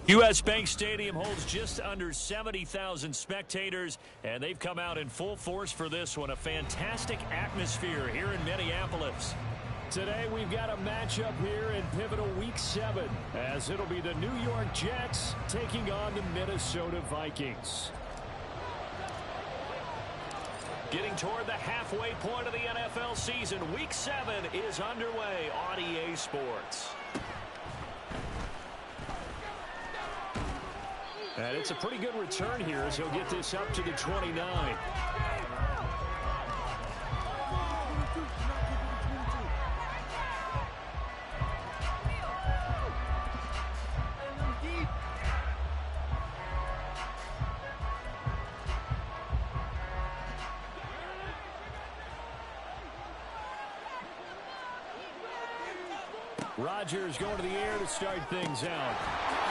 U.S. Bank Stadium holds just under 70,000 spectators, and they've come out in full force for this one. A fantastic atmosphere here in Minneapolis. Today we've got a matchup here in pivotal Week 7, as it'll be the New York Jets taking on the Minnesota Vikings. Getting toward the halfway point of the NFL season, Week 7 is underway on EA Sports. And it's a pretty good return here as he'll get this up to the 29. Rodgers going to the air to start things out.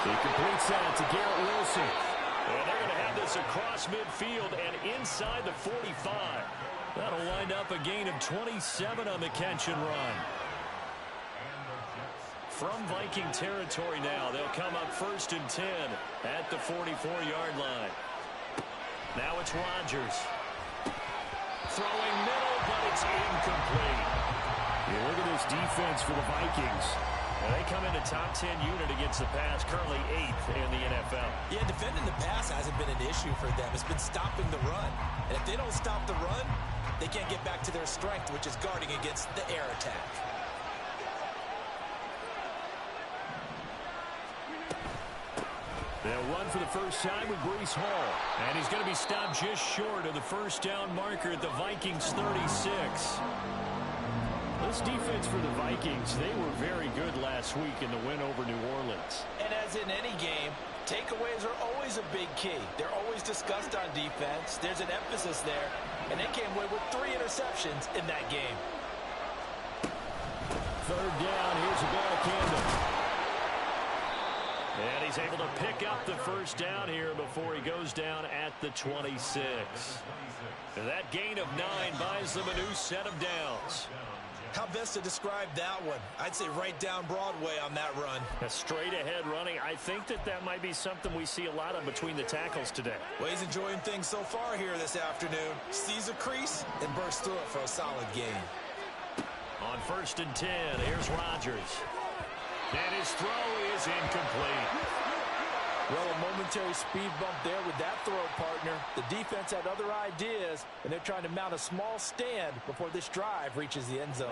He completes that to Garrett Wilson. And they're going to have this across midfield and inside the 45. That'll wind up a gain of 27 on the catch and run. From Viking territory now, they'll come up 1st and 10 at the 44-yard line. Now it's Rodgers. Throwing middle, but it's incomplete. Yeah, look at this defense for the Vikings. Well, they come in a top 10 unit against the pass, currently 8th in the NFL. Yeah, defending the pass hasn't been an issue for them. It's been stopping the run. And if they don't stop the run, they can't get back to their strength, which is guarding against the air attack. They'll run for the first time with Breece Hall. And he's going to be stopped just short of the first down marker at the Vikings 36. This defense for the Vikings, they were very good last week in the win over New Orleans. And as in any game, takeaways are always a big key. They're always discussed on defense. There's an emphasis there. And they came away with 3 interceptions in that game. 3rd down, here's a ball to Camden. And he's able to pick up the first down here before he goes down at the 26. That gain of 9 buys them a new set of downs. How best to describe that one? I'd say right down Broadway on that run. A straight ahead running. I think that might be something we see a lot of between the tackles today. Well, he's enjoying things so far here this afternoon. Sees a crease and bursts through it for a solid gain. On 1st and 10, here's Rodgers. And his throw is incomplete. Well, a momentary speed bump there with that throw, partner. The defense had other ideas, and they're trying to mount a small stand before this drive reaches the end zone.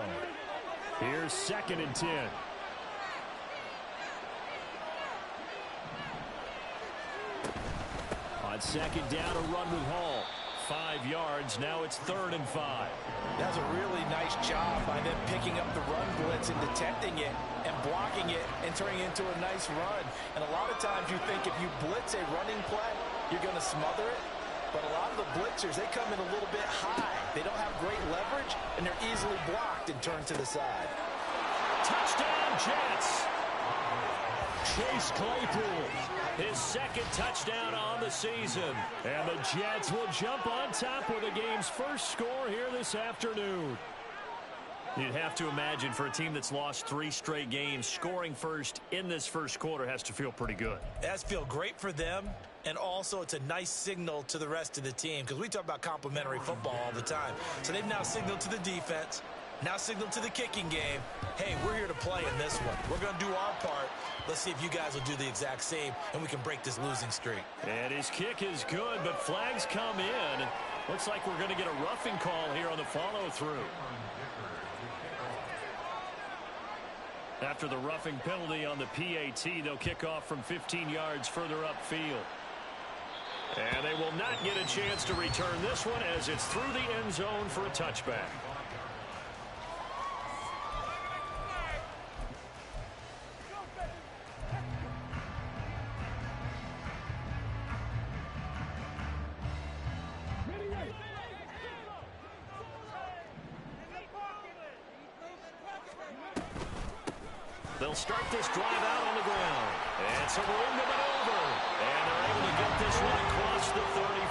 Here's 2nd and 10. On 2nd down, a run with Hall. 5 yards. Now it's 3rd and 5. That's a really nice job by them picking up the run blitz and detecting it and blocking it and turning it into a nice run. And a lot of times you think if you blitz a running play, you're going to smother it. But a lot of the blitzers, they come in a little bit high. They don't have great leverage, and they're easily blocked and turned to the side. Touchdown, Jets. Chase Claypool, his 2nd touchdown on the season. And the Jets will jump on top with the game's first score here this afternoon. You'd have to imagine for a team that's lost 3 straight games, scoring first in this first quarter has to feel pretty good. It has to feel great for them, and also it's a nice signal to the rest of the team because we talk about complimentary football all the time. So they've now signaled to the defense, now signaled to the kicking game, hey, we're here to play in this one. We're going to do our part. Let's see if you guys will do the exact same, and we can break this losing streak. And his kick is good, but flags come in. Looks like we're going to get a roughing call here on the follow-through. After the roughing penalty on the PAT, they'll kick off from 15 yards further upfield. And they will not get a chance to return this one as it's through the end zone for a touchback. They'll start this drive out on the ground. And some room to maneuver. And they're able to get this one across the 35.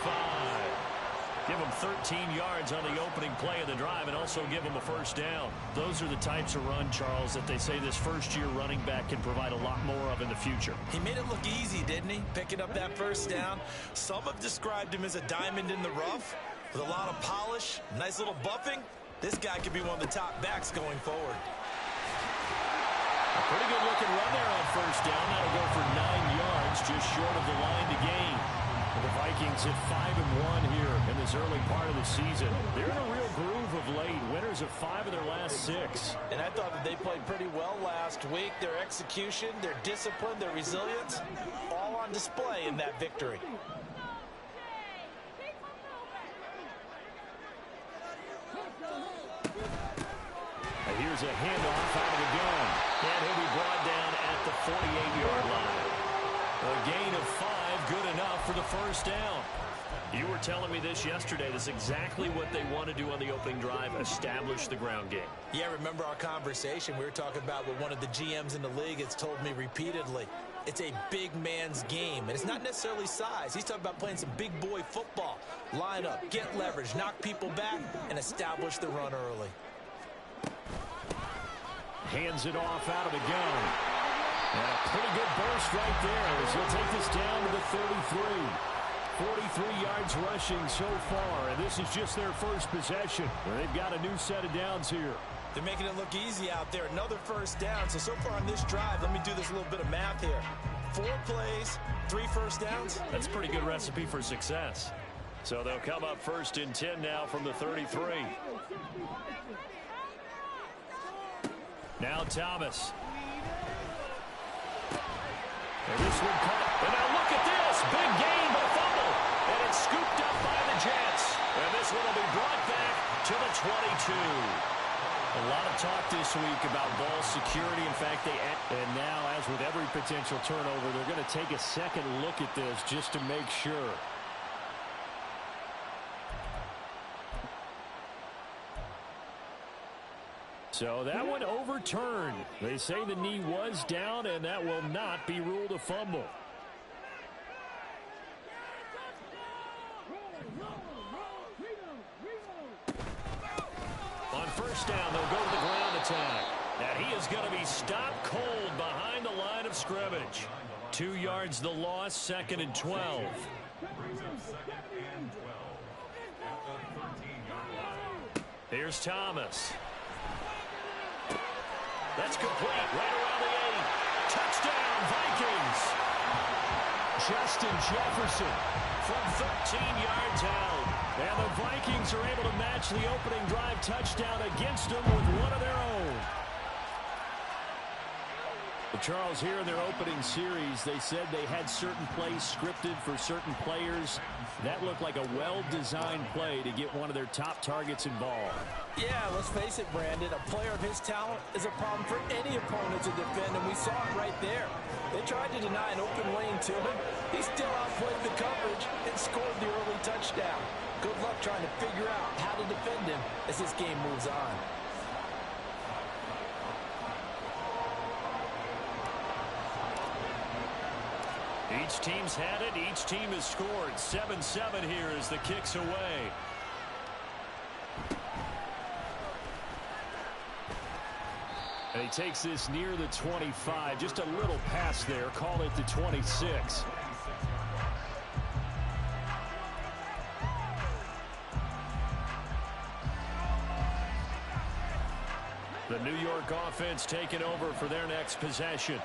Give them 13 yards on the opening play of the drive and also give them a first down. Those are the types of run, Charles, that they say this first-year running back can provide a lot more of in the future. He made it look easy, didn't he? Picking up that first down. Some have described him as a diamond in the rough with a lot of polish, nice little buffing. This guy could be one of the top backs going forward. A pretty good-looking run there on first down. That'll go for 9 yards, just short of the line to gain. The Vikings at 5-1 here in this early part of the season. They're in a real groove of late. Winners of 5 of their last 6. And I thought that they played pretty well last week. Their execution, their discipline, their resilience, all on display in that victory. Here's a handoff out of the gun. And he'll be brought down at the 48-yard line. A gain of 5, good enough for the first down. You were telling me this yesterday. This is exactly what they want to do on the opening drive, establish the ground game. Yeah, remember our conversation. We were talking about what one of the GMs in the league has told me repeatedly. It's a big man's game, and it's not necessarily size. He's talking about playing some big boy football. Line up, get leverage, knock people back, and establish the run early. Hands it off out of the gun. And a pretty good burst right there as he'll take this down to the 33. 43 yards rushing so far, and this is just their first possession. They've got a new set of downs here. They're making it look easy out there. Another first down. So far on this drive, let me do this little bit of math here. 4 plays, 3 first downs. That's a pretty good recipe for success. So they'll come up 1st and 10 now from the 33. Now Thomas. And this one caught. And now look at this. Big gain, but a fumble. And it's scooped up by the Jets. And this one will be brought back to the 22. A lot of talk this week about ball security. In fact, and now, as with every potential turnover, they're going to take a second look at this just to make sure. So that one overturned. They say the knee was down, and that will not be ruled a fumble. On first down, they'll go to the ground attack. And he is going to be stopped cold behind the line of scrimmage. 2 yards the loss, 2nd and 12. Here's Thomas. That's complete, right around the 8. Touchdown, Vikings. Justin Jefferson from 13 yards out. And the Vikings are able to match the opening drive touchdown against them with one of their own. Charles, here in their opening series, they said they had certain plays scripted for certain players. That looked like a well-designed play to get one of their top targets involved. Yeah, let's face it, Brandon. A player of his talent is a problem for any opponent to defend, and we saw it right there. They tried to deny an open lane to him. He still outplayed the coverage and scored the early touchdown. Good luck trying to figure out how to defend him as this game moves on. Each team's had it. Each team has scored. 7-7 here as the kick's away. And he takes this near the 25. Just a little pass there. Call it the 26. The New York offense taking over for their next possession.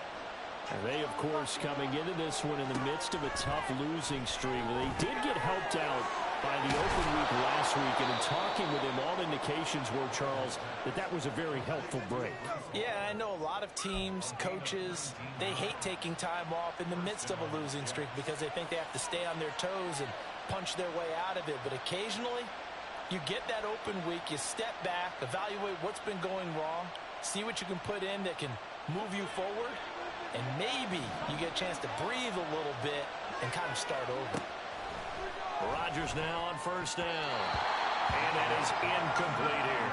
And they, of course, coming into this one in the midst of a tough losing streak. They did get helped out by the open week last week, and in talking with him, all indications were, Charles, that was a very helpful break. Yeah, I know a lot of teams, coaches, they hate taking time off in the midst of a losing streak because they think they have to stay on their toes and punch their way out of it. But occasionally, you get that open week, you step back, evaluate what's been going wrong, see what you can put in that can move you forward, and maybe you get a chance to breathe a little bit and kind of start over. Rodgers now on first down. And that is incomplete here.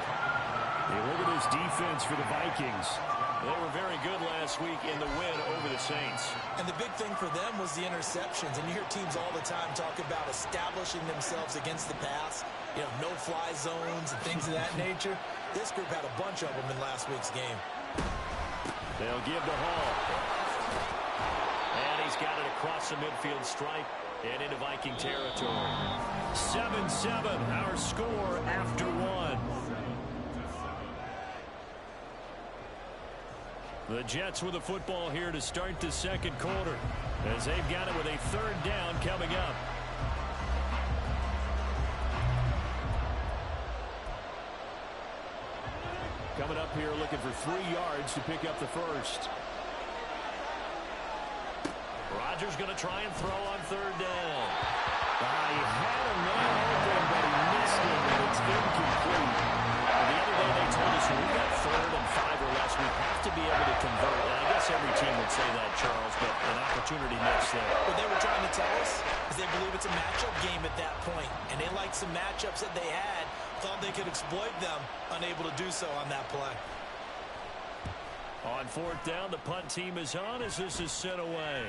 Hey, look at this defense for the Vikings. They were very good last week in the win over the Saints. And the big thing for them was the interceptions. And you hear teams all the time talk about establishing themselves against the pass, you know, no-fly zones and things of that nature. This group had a bunch of them in last week's game. They'll give to Hall. And he's got it across the midfield stripe and into Viking territory. 7-7, our score after one. The Jets with the football here to start the second quarter, as they've got it with a third down coming up. Coming up here looking for 3 yards to pick up the first. Rodgers going to try and throw on third down. He had a man open, but he missed him, and it's incomplete. The other day they told us when we got 3rd and 5 or less, we have to be able to convert. And I guess every team would say that, Charles, but an opportunity missed there. What they were trying to tell us is they believe it's a matchup game at that point, and they liked some matchups that they had, thought they could exploit them, unable to do so on that play. On 4th down, the punt team is on as this is sent away.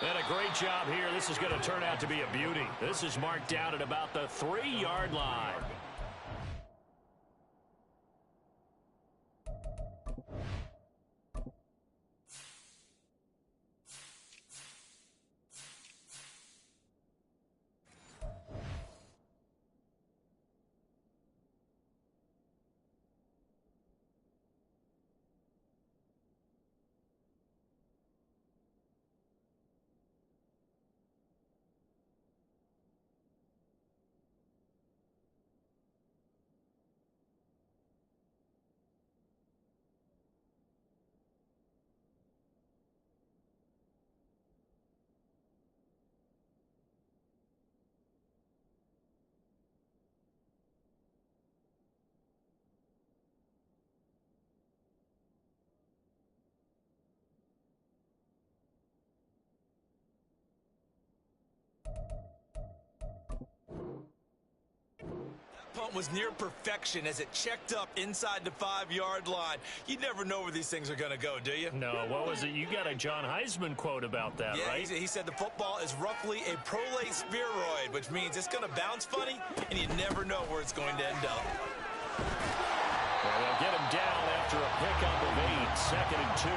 And a great job here. This is going to turn out to be a beauty. This is marked out at about the 3-yard line. Punt was near perfection as it checked up inside the 5-yard line. You never know where these things are going to go, do you? No, what was it? You got a John Heisman quote about that, yeah, right? He said the football is roughly a prolate spheroid, which means it's going to bounce funny, and you never know where it's going to end up. Well, they'll get him down after a pickup of 8, 2nd and 2.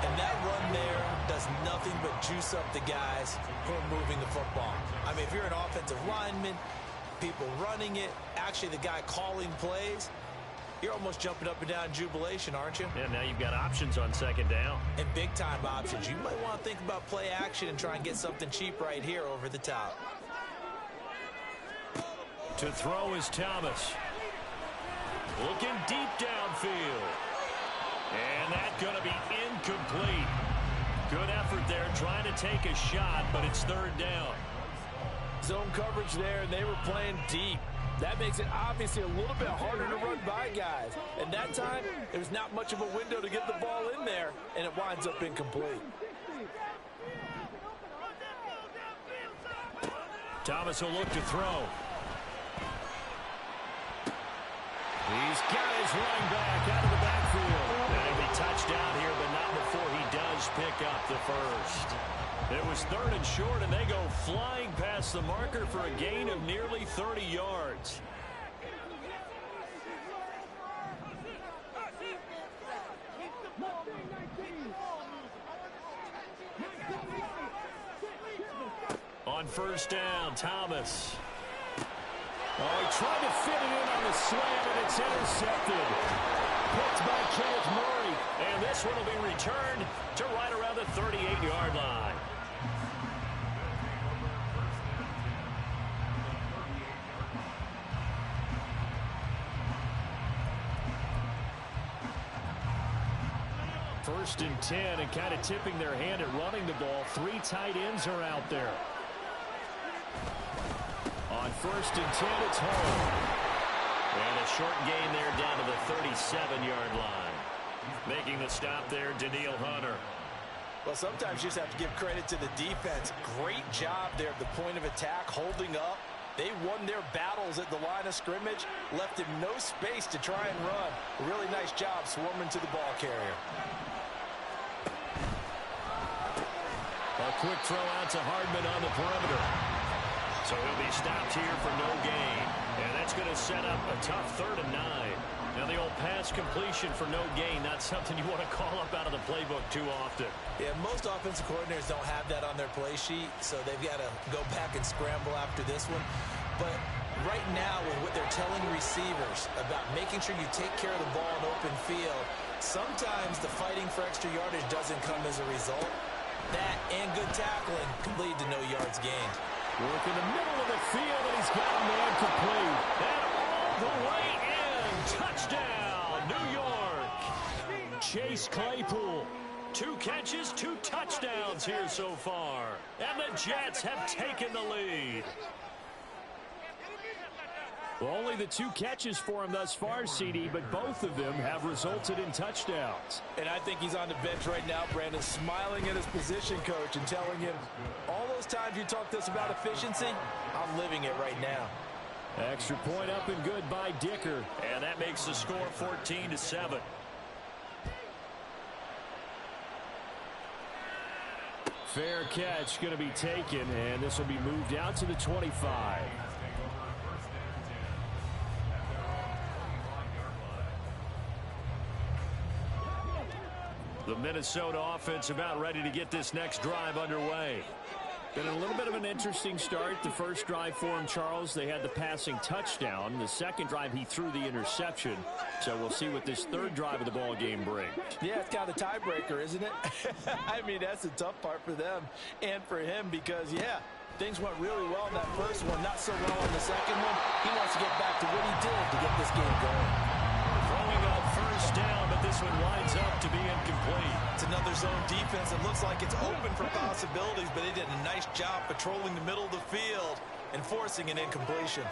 And that run there does nothing but juice up the guys who are moving the football. I mean, if you're an offensive lineman, people running it, actually the guy calling plays, you're almost jumping up and down in jubilation, aren't you? Yeah, now you've got options on 2nd down. And big-time options. You might want to think about play action and try and get something cheap right here over the top. To throw is Thomas. Looking deep downfield. And that's going to be incomplete. Good effort there trying to take a shot, but it's 3rd down. Zone coverage there, and they were playing deep. That makes it obviously a little bit harder to run by guys. And that time, there was not much of a window to get the ball in there, and it winds up incomplete. Thomas will look to throw. He's got his running back out of the backfield. And he'll be touched down here, but not before he does pick up the first. It was 3rd and short, and they go flying past the marker for a gain of nearly 30 yards. On 1st down, Thomas. Oh, he tried to fit it in on the slant, and it's intercepted. Picked by Kenneth Murray, and this one will be returned to right around the 38-yard line. First and 10, and kind of tipping their hand at running the ball. 3 tight ends are out there. On 1st and 10, it's home. And a short gain there down to the 37-yard line. Making the stop there, Daniil Hunter. Well, sometimes you just have to give credit to the defense. Great job there at the point of attack, holding up, They won their battles at the line of scrimmage, left him no space to try and run. A really nice job swarming to the ball carrier. A quick throw out to Hardman on the perimeter. So he'll be stopped here for no gain. And that's going to set up a tough 3rd and 9. Now the old pass completion for no gain, not something you want to call up out of the playbook too often. Yeah, most offensive coordinators don't have that on their play sheet, so they've got to go back and scramble after this one. But right now, with what they're telling receivers about making sure you take care of the ball in open field, sometimes the fighting for extra yardage doesn't come as a result. That and good tackling can lead to no yards gained. Work in the middle of the field, and he's got a man complete. And all the way in. Touchdown, New York. Chase Claypool. 2 catches, 2 touchdowns here so far. And the Jets have taken the lead. Well, only the 2 catches for him thus far, CD, but both of them have resulted in touchdowns. And I think he's on the bench right now, Brandon, smiling at his position coach and telling him, all those times you talked to us about efficiency, I'm living it right now. Extra point up and good by Dicker. And that makes the score 14-7. Fair catch going to be taken, and this will be moved out to the 25. The Minnesota offense about ready to get this next drive underway. Been a little bit of an interesting start. The first drive for him, Charles, they had the passing touchdown. The second drive, he threw the interception. So we'll see what this 3rd drive of the ball game brings. Yeah, it's kind of a tiebreaker, isn't it? I mean, that's the tough part for them and for him because, yeah, things went really well in that first one, not so well in the second one. He wants to get back to what he did to get this game going. Throwing on first down, but this one winds up to be incomplete. It's another zone defense. It looks like it's open for possibilities, but they did a nice job patrolling the middle of the field and forcing an incompletion.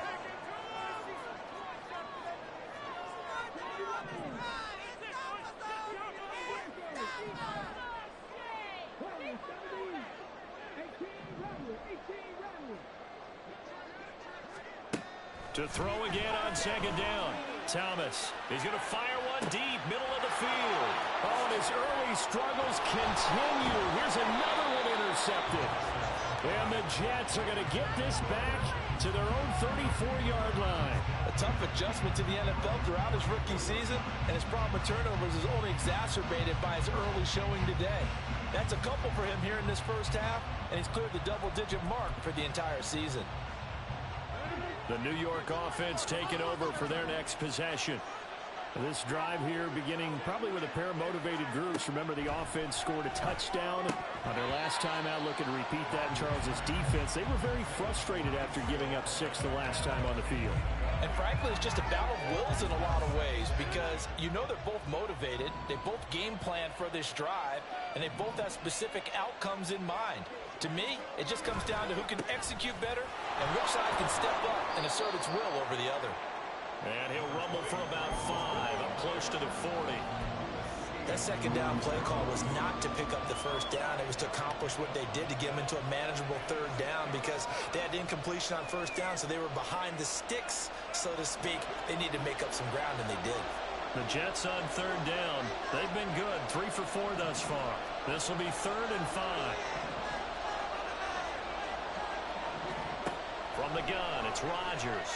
To throw again on 2nd down. Thomas is going to fire one deep, middle of the field. Oh, and his early struggles continue. Here's another one intercepted. And the Jets are going to get this back to their own 34-yard line. A tough adjustment to the NFL throughout his rookie season, and his problem with turnovers is only exacerbated by his early showing today. That's a couple for him here in this first half, and he's cleared the double-digit mark for the entire season. The New York offense taking over for their next possession. This drive here beginning probably with a pair of motivated groups. Remember, the offense scored a touchdown on their last time out. Looking to repeat that in Charles's defense. They were very frustrated after giving up 6 the last time on the field. And frankly, it's just a battle of wills in a lot of ways because you know they're both motivated. They both game plan for this drive, and they both have specific outcomes in mind. To me, it just comes down to who can execute better and which side can step up and assert its will over the other. And he'll rumble for about 5, up close to the 40. That 2nd down play call was not to pick up the first down. It was to accomplish what they did to get them into a manageable 3rd down because they had incompletion on first down, so they were behind the sticks, so to speak. They needed to make up some ground, and they did. The Jets on 3rd down. They've been good, 3 for 4 thus far. This will be 3rd and 5. From the gun, it's Rodgers.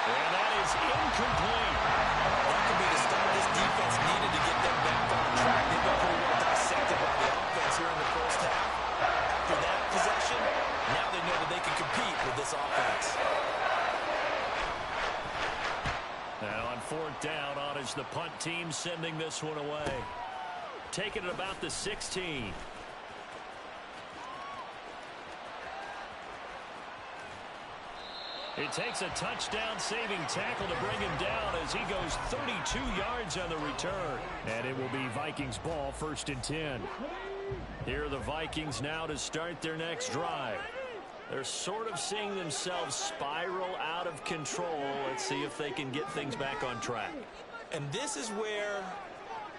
And that is incomplete. That could be the start this defense needed to get them back on track. They've been pretty well dissected by the offense here in the first half. After that possession, now they know that they can compete with this offense. Now on 4th down, on is the punt team sending this one away. Taking it about the 16. It takes a touchdown-saving tackle to bring him down as he goes 32 yards on the return. And it will be Vikings ball, 1st and 10. Here are the Vikings now to start their next drive. They're sort of seeing themselves spiral out of control. Let's see if they can get things back on track. And this is where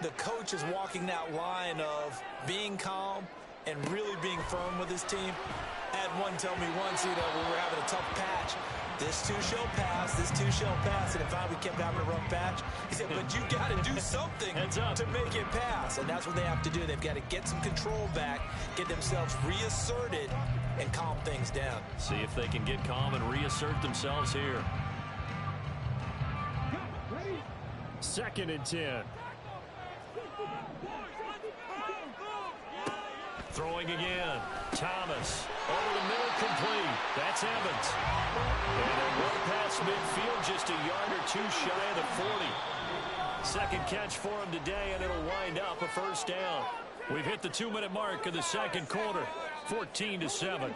the coach is walking that line of being calm and really being firm with his team. Had one tell me once, when we were having a tough patch, this too shall pass, this too shall pass. And if we kept having a rough patch, he said, but you got to do something to make it pass. And that's what they have to do. They've got to get some control back, get themselves reasserted, and calm things down. See if they can get calm and reassert themselves here. 2nd and 10. Throwing again. Thomas. Over the middle, complete. That's Evans. And a run past midfield, just a yard or two shy of the 40. Second catch for him today, and it'll wind up a first down. We've hit the 2-minute mark of the second quarter. 14-7.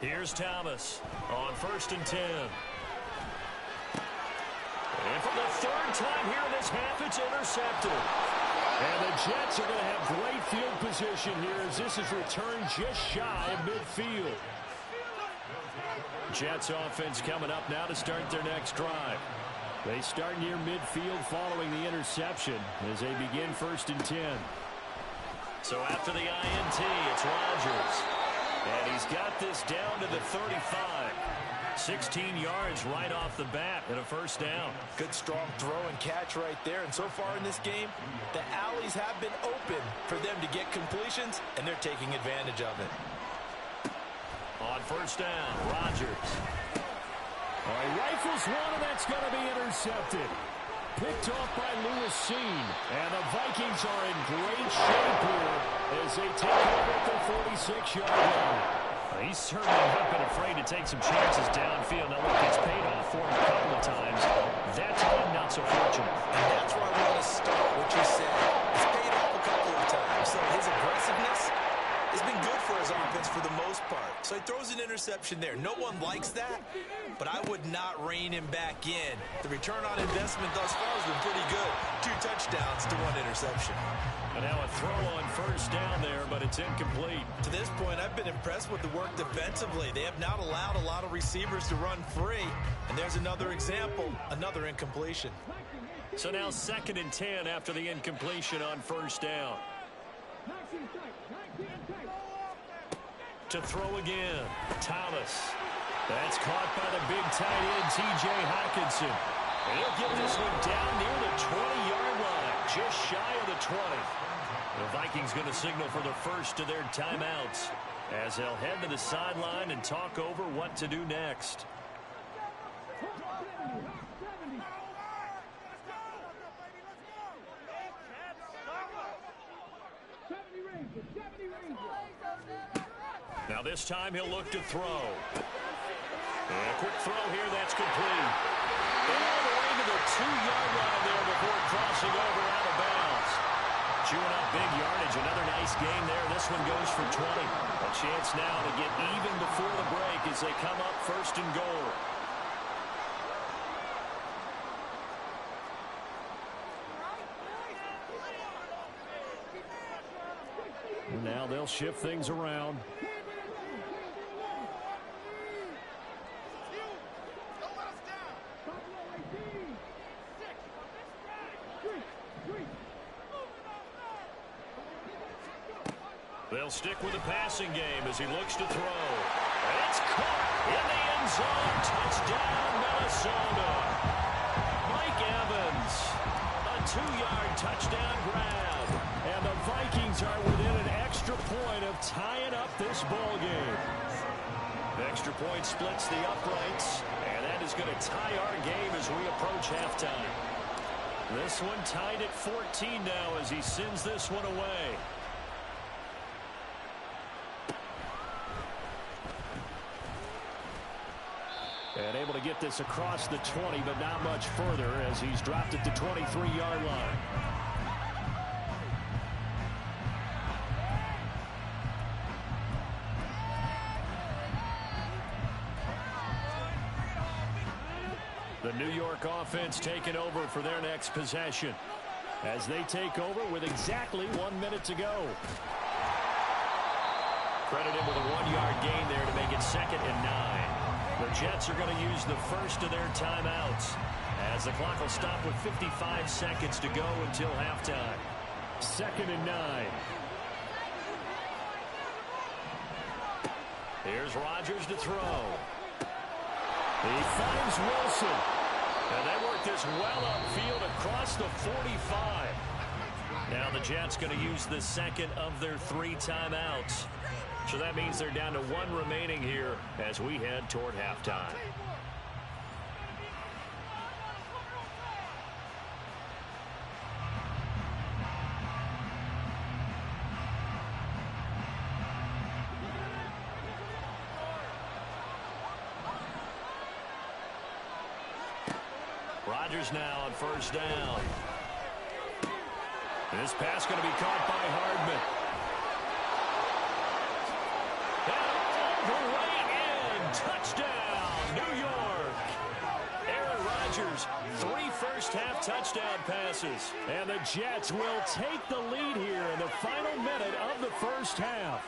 Here's Thomas on 1st and 10. And for the 3rd time here in this half, it's intercepted. And the Jets are going to have great field position here as this is returned just shy of midfield. Jets offense coming up now to start their next drive. They start near midfield following the interception as they begin 1st and 10. So after the INT, it's Rodgers. And he's got this down to the 35. 16 yards right off the bat and a first down. Good strong throw and catch right there. And so far in this game, the alleys have been open for them to get completions, and they're taking advantage of it. On first down, Rodgers. He rifles one, and that's going to be intercepted. Picked off by Lewis Seen. And the Vikings are in great shape here as they take over at the 46-yard line. He's certainly not been afraid to take some chances downfield. Now, look, it's paid off for him a couple of times. That time, not so fortunate. And that's where I want to start, what you said. It's paid off a couple of times. So his aggressiveness has been good for his offense for the most part. So he throws an interception there. No one likes that, but I would not rein him back in. The return on investment thus far has been pretty good. 2 touchdowns to 1 interception. And now a throw on first down there, but it's incomplete. To this point, I've been impressed with the work defensively. They have not allowed a lot of receivers to run free. And there's another example, another incompletion. So now 2nd and 10 after the incompletion on first down. To throw again, Thomas. That's caught by the big tight end, T.J. Hockenson. And he'll get this one down near the 20-yard line, just shy of the 20. The Vikings going to signal for the first of their timeouts as they'll head to the sideline and talk over what to do next. Now this time he'll look to throw. And a quick throw here, that's complete. And all the way to the 2-yard line there before crossing over out of bounds. Chewing up big yardage, another nice gain there. This one goes for 20. A chance now to get even before the break as they come up 1st and goal. Now they'll shift things around. They'll stick with the passing game as he looks to throw. And it's caught in the end zone. Touchdown, Minnesota. Mike Evans. A 2-yard touchdown grab. And the Vikings are within an extra point of tying up this ball game. The extra point splits the uprights. And that is going to tie our game as we approach halftime. This one tied at 14 now as he sends this one away. And able to get this across the 20, but not much further as he's dropped at the 23-yard line. The New York offense taking over for their next possession as they take over with exactly 1 minute to go. Credited with a 1-yard gain there to make it 2nd and 9. The Jets are going to use the first of their timeouts as the clock will stop with 55 seconds to go until halftime. 2nd and 9. Here's Rodgers to throw. He finds Wilson. And they work this well upfield across the 45. Now the Jets going to use the second of their 3 timeouts. So that means they're down to 1 remaining here as we head toward halftime. Rodgers now on 1st down. This pass going to be caught by Hardman. And all the way in. Touchdown, New York. Aaron Rodgers, 3 first-half touchdown passes. And the Jets will take the lead here in the final minute of the first half.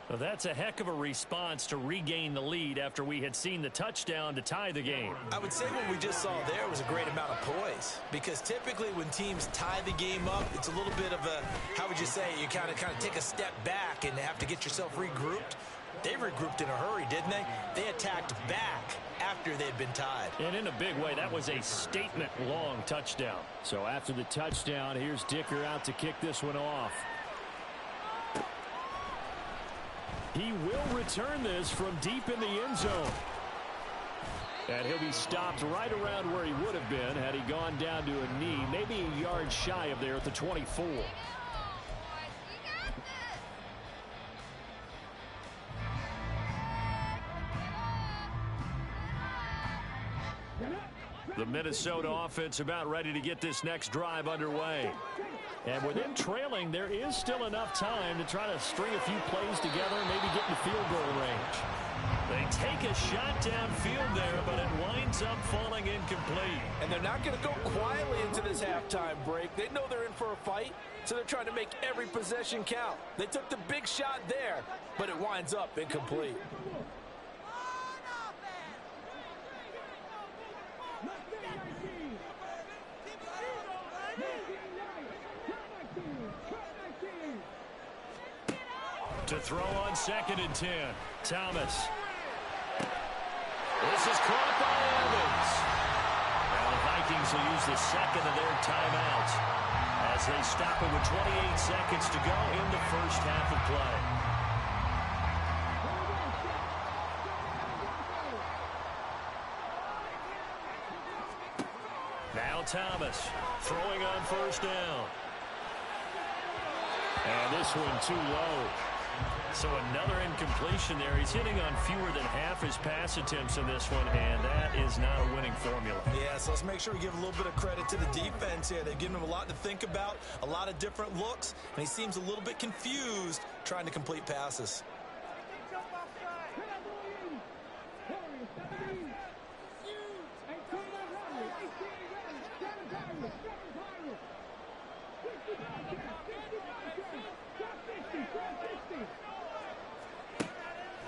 Well, that's a heck of a response to regain the lead after we had seen the touchdown to tie the game. I would say what we just saw there was a great amount of poise, because typically when teams tie the game up, it's a little bit of a, how would you say, you kind of take a step back and have to get yourself regrouped. They regrouped in a hurry, didn't they? They attacked back after they'd been tied. And in a big way, that was a statement-long touchdown. So after the touchdown, here's Dicker out to kick this one off. He will return this from deep in the end zone. And he'll be stopped right around where he would have been had he gone down to a knee, maybe a yard shy of there at the 24. The Minnesota offense about ready to get this next drive underway. And with them trailing, there is still enough time to try to string a few plays together and maybe get in the field goal range. They take a shot downfield there, but it winds up falling incomplete. And they're not going to go quietly into this halftime break. They know they're in for a fight, so they're trying to make every possession count. They took the big shot there, but it winds up incomplete. To throw on 2nd and 10. Thomas. This is caught by Evans. Now the Vikings will use the second of their timeouts as they stop it with 28 seconds to go in the first half of play. Now Thomas throwing on 1st down. And this one too low. So another incompletion there. He's hitting on fewer than half his pass attempts in this one, and that is not a winning formula. Yeah, so let's make sure we give a little bit of credit to the defense here. They've given him a lot to think about, a lot of different looks, and he seems a little bit confused trying to complete passes.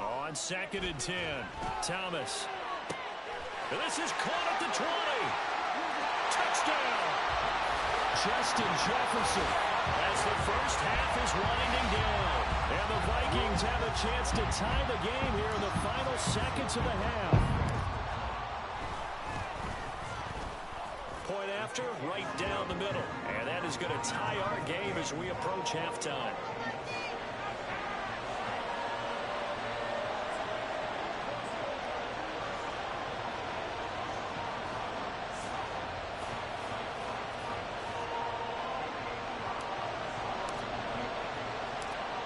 On 2nd and 10, Thomas. This is caught at the 20. Touchdown! Justin Jefferson as the first half is winding down. And the Vikings have a chance to tie the game here in the final seconds of the half. Point after, right down the middle. And that is going to tie our game as we approach halftime.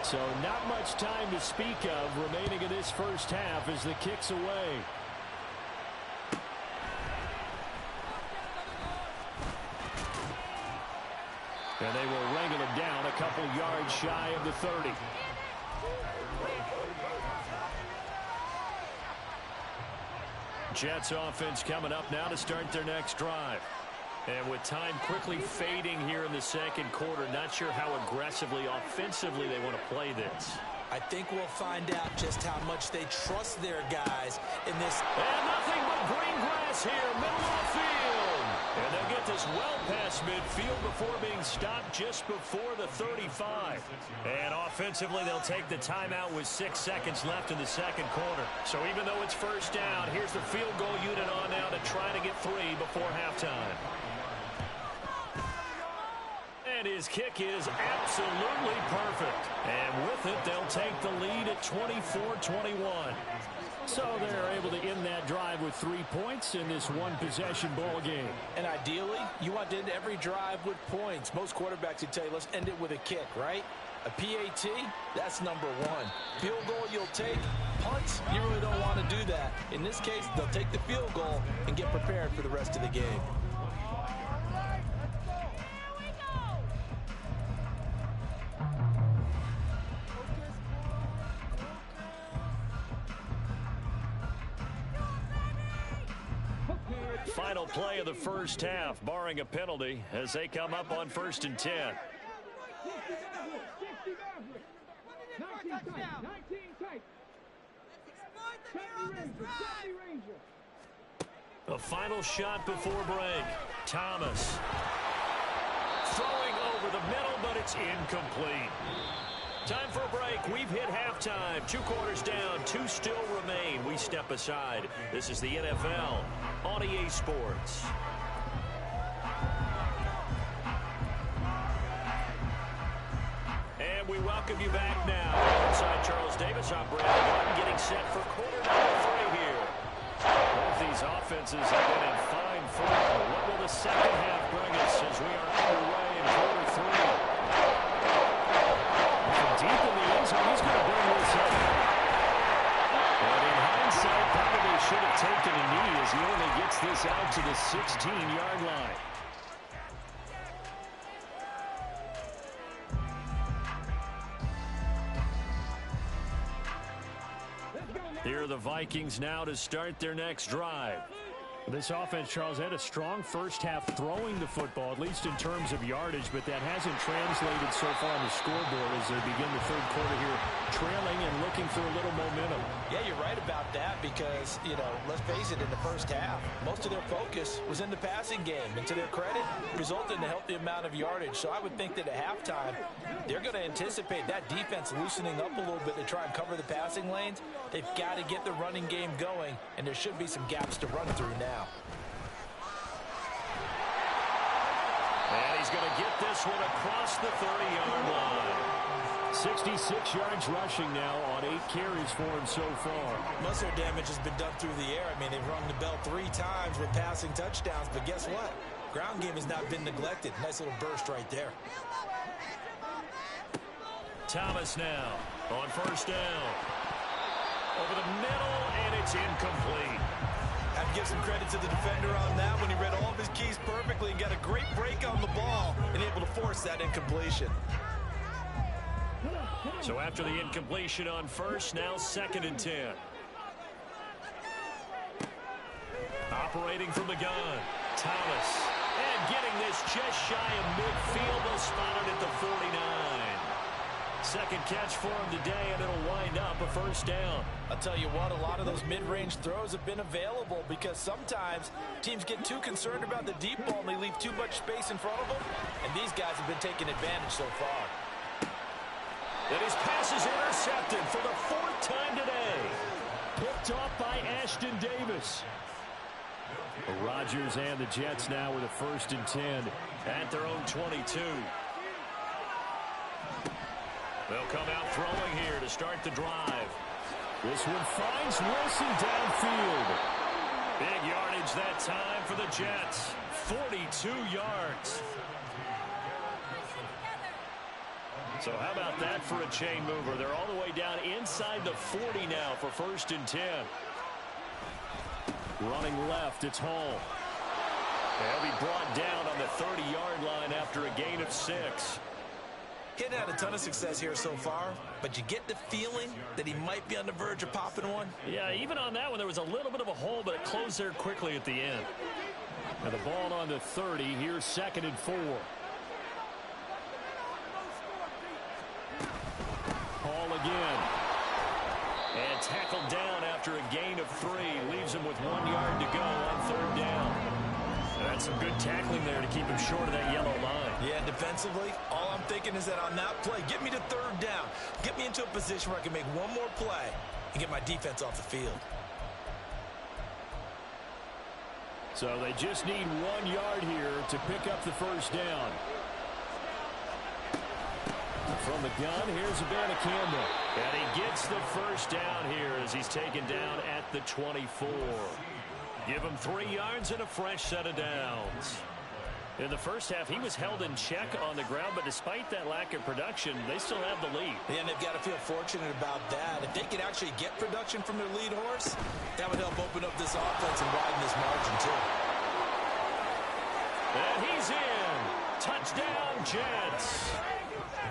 So not much time to speak of remaining in this first half as the kick's away. And they will wrangle him down a couple yards shy of the 30. Jets offense coming up now to start their next drive. And with time quickly fading here in the second quarter, not sure how aggressively, offensively they want to play this. I think we'll find out just how much they trust their guys in this. And nothing but green grass here, middle of the field. And they'll get this well past midfield before being stopped just before the 35. And offensively, they'll take the timeout with 6 seconds left in the second quarter. So even though it's first down, here's the field goal unit on now to try to get 3 before halftime. And his kick is absolutely perfect. And with it, they'll take the lead at 24-21. So they're able to end that drive with 3 points in this one-possession ball game. And ideally, you want to end every drive with points. Most quarterbacks would tell you, let's end it with a kick, right? A PAT, that's number 1. Field goal you'll take. Punts, you really don't want to do that. In this case, they'll take the field goal and get prepared for the rest of the game. Final play of the first half, barring a penalty, as they come up on 1st and 10. A final shot before break. Thomas throwing over the middle, but it's incomplete. Time for a break. We've hit halftime. 2 quarters down. 2 still remain. We step aside. This is the NFL on EA Sports. And we welcome you back now. Inside Charles Davis, I'm Brandon Gordon, getting set for quarter number 3 here. Both these offenses have been in fine form. What will the second half bring us as we are underway in quarter 3? Deep in the end zone, he's going to bring this up. And in hindsight, probably should have taken a knee as he only gets this out to the 16-yard line. Here are the Vikings now to start their next drive. This offense, Charles, had a strong first half throwing the football, at least in terms of yardage, but that hasn't translated so far on the scoreboard as they begin the third quarter here, trailing and looking for a little momentum. Yeah, you're right about that because, let's face it, in the first half, most of their focus was in the passing game. And to their credit, resulted in a healthy amount of yardage. So I would think that at halftime, they're going to anticipate that defense loosening up a little bit to try and cover the passing lanes. They've got to get the running game going, and there should be some gaps to run through now. And he's going to get this one across the 30-yard line. 66 yards rushing now on 8 carries for him so far. Most of their damage has been done through the air. I mean, they've rung the bell 3 times with passing touchdowns, but guess what? Ground game has not been neglected. Nice little burst right there. Thomas now on 1st down. Over the middle, and it's incomplete. I have to give some credit to the defender on that when he read all of his keys perfectly and got a great break on the ball and able to force that incompletion. So after the incompletion on 1st, now 2nd and 10. Operating from the gun, Thomas. And getting this just shy of midfield, they'll spot it at the 49. Second catch for him today, and it'll wind up a 1st down. I'll tell you what, a lot of those mid-range throws have been available because sometimes teams get too concerned about the deep ball and they leave too much space in front of them, and these guys have been taking advantage so far. And his pass is intercepted for the 4th time today. Picked off by Ashton Davis. Rodgers and the Jets now with a 1st and 10 at their own 22. They'll come out throwing here to start the drive. This one finds Wilson downfield. Big yardage that time for the Jets. 42 yards. So how about that for a chain mover? They're all the way down inside the 40 now for 1st and 10. Running left, it's Hall. They'll be brought down on the 30-yard line after a gain of 6. He hadn't had a ton of success here so far, but you get the feeling that he might be on the verge of popping one. Yeah, even on that one, there was a little bit of a hole, but it closed there quickly at the end. And the ball on the 30, here's 2nd and 4. Hall again. And tackled down after a gain of 3. Leaves him with 1 yard to go on 3rd down. All right, some good tackling there to keep him short of that yellow line. Yeah, defensively, all I'm thinking is that on that play, get me to third down. Get me into a position where I can make one more play and get my defense off the field. So they just need 1 yard here to pick up the first down. From the gun, here's Savannah Campbell. And he gets the first down here as he's taken down at the 24. Give him 3 yards and a fresh set of downs. In the first half, he was held in check on the ground, but despite that lack of production, they still have the lead. Yeah, and they've got to feel fortunate about that. If they could actually get production from their lead horse, that would help open up this offense and widen this margin, too. And he's in. Touchdown, Jets.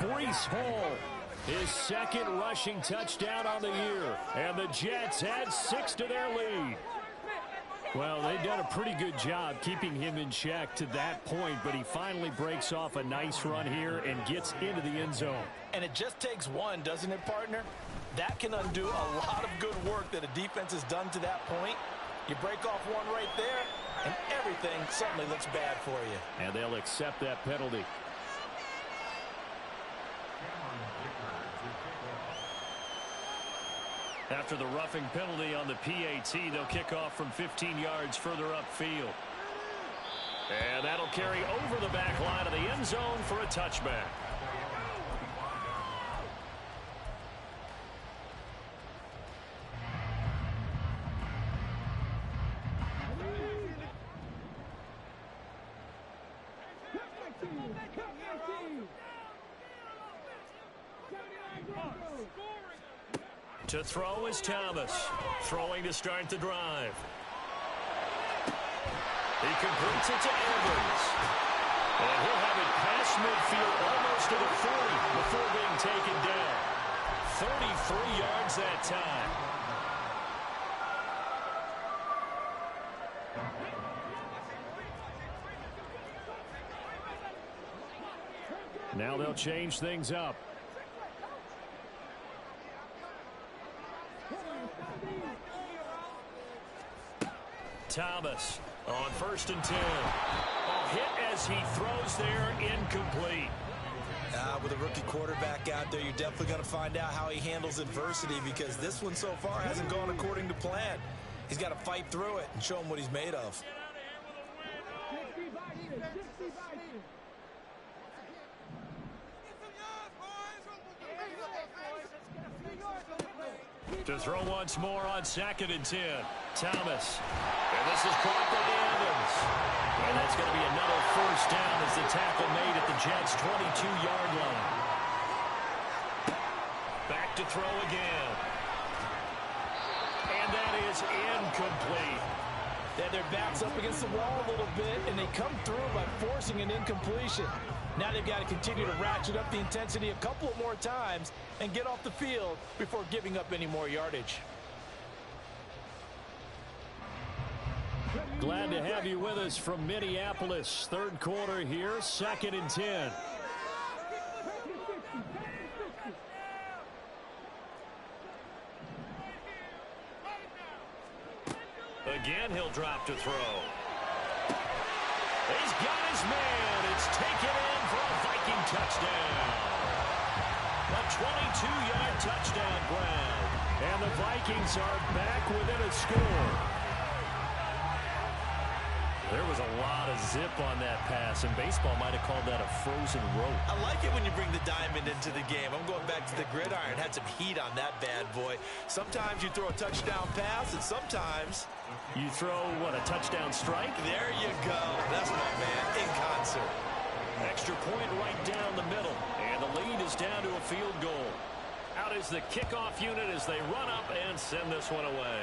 Breece Hall, his second rushing touchdown on the year. And the Jets add 6 to their lead. Well, they've done a pretty good job keeping him in check to that point, but he finally breaks off a nice run here and gets into the end zone. And it just takes one, doesn't it, partner? That can undo a lot of good work that a defense has done to that point. You break off one right there, and everything suddenly looks bad for you. And they'll accept that penalty. After the roughing penalty on the PAT, they'll kick off from 15 yards further upfield. And that'll carry over the back line of the end zone for a touchback. To throw is Thomas. Throwing to start the drive. He completes it to Evans. And he'll have it past midfield almost to the 40 before being taken down. 33 yards that time. Now they'll change things up. Thomas on 1st and 10. A hit as he throws there, incomplete. With a rookie quarterback out there, you're definitely going to find out how he handles adversity, because this one so far hasn't gone according to plan. He's got to fight through it and show him what he's made of. To throw once more on 2nd and 10. Thomas. And this is caught by Evans. And that's going to be another first down as the tackle made at the Jets' 22-yard line. Back to throw again. And that is incomplete. Then their back's up against the wall a little bit, and they come through by forcing an incompletion. Now they've got to continue to ratchet up the intensity a couple of more times and get off the field before giving up any more yardage. Glad to have you with us from Minneapolis. 3rd quarter here, 2nd and 10. Again, he'll drop to throw. He's got his man. It's taken in for a Viking touchdown. A 22-yard touchdown grab. And the Vikings are back within a score. There was a lot of zip on that pass, and baseball might have called that a frozen rope. I like it when you bring the diamond into the game. I'm going back to the gridiron. Had some heat on that bad boy. Sometimes you throw a touchdown pass, and sometimes you throw, what, a touchdown strike? There you go. That's my man, in concert. Extra point right down the middle, and the lead is down to a field goal. Out is the kickoff unit as they run up and send this one away.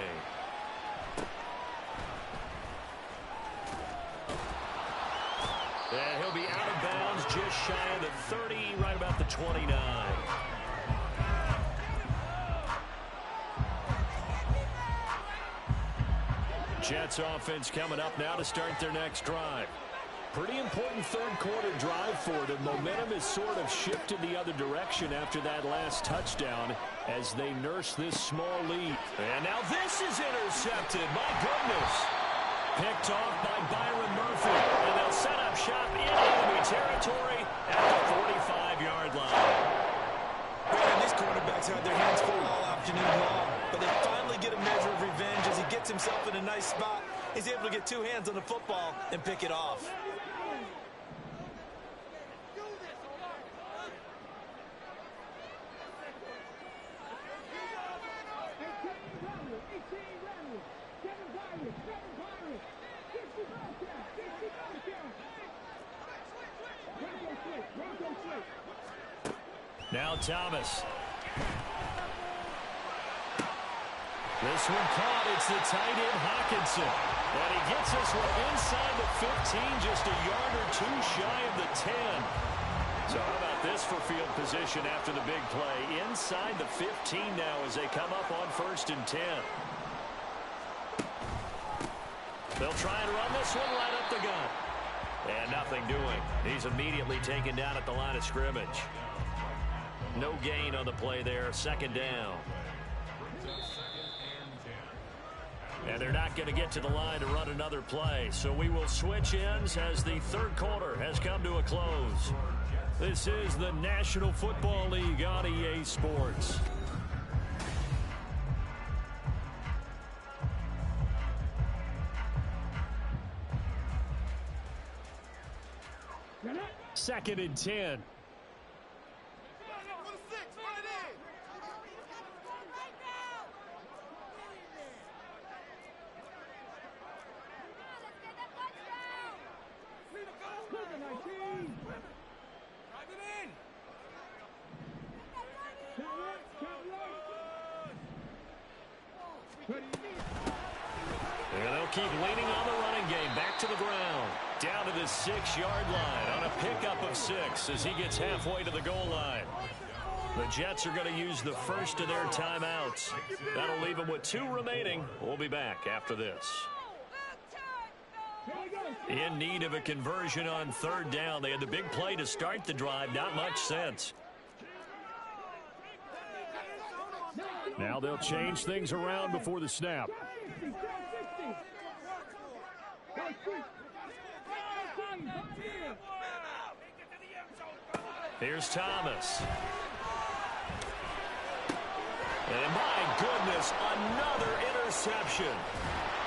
And he'll be out of bounds just shy of the 30, right about the 29. Jets offense coming up now to start their next drive. Pretty important 3rd quarter drive for them. Momentum has sort of shifted the other direction after that last touchdown as they nurse this small lead. And now this is intercepted. My goodness. picked off by Byron Murphy. And they'll set up shop in enemy territory at the 45-yard line. Man, these quarterbacks had their hands full all afternoon long, but they finally get a measure of revenge as he gets himself in a nice spot. He's able to get two hands on the football and pick it off. Now Thomas. This one caught. It's the tight end Hawkinson. And he gets this one inside the 15, just a yard or two shy of the 10. So how about this for field position after the big play? Inside the 15 now as they come up on 1st and 10. They'll try and run this one right up the gut. And nothing doing. He's immediately taken down at the line of scrimmage. No gain on the play there. 2nd down. And they're not going to get to the line to run another play. So we will switch ends as the 3rd quarter has come to a close. This is the National Football League on EA Sports. Second and 10. And they'll keep leaning on the running game. Back to the ground. Down to the 6-yard line on a pickup of 6 as he gets halfway to the goal line. The Jets are going to use the first of their timeouts. That'll leave them with 2 remaining. We'll be back after this. In need of a conversion on 3rd down. They had the big play to start the drive. Not much sense. Now they'll change things around before the snap. Here's Thomas. And my goodness, another interception.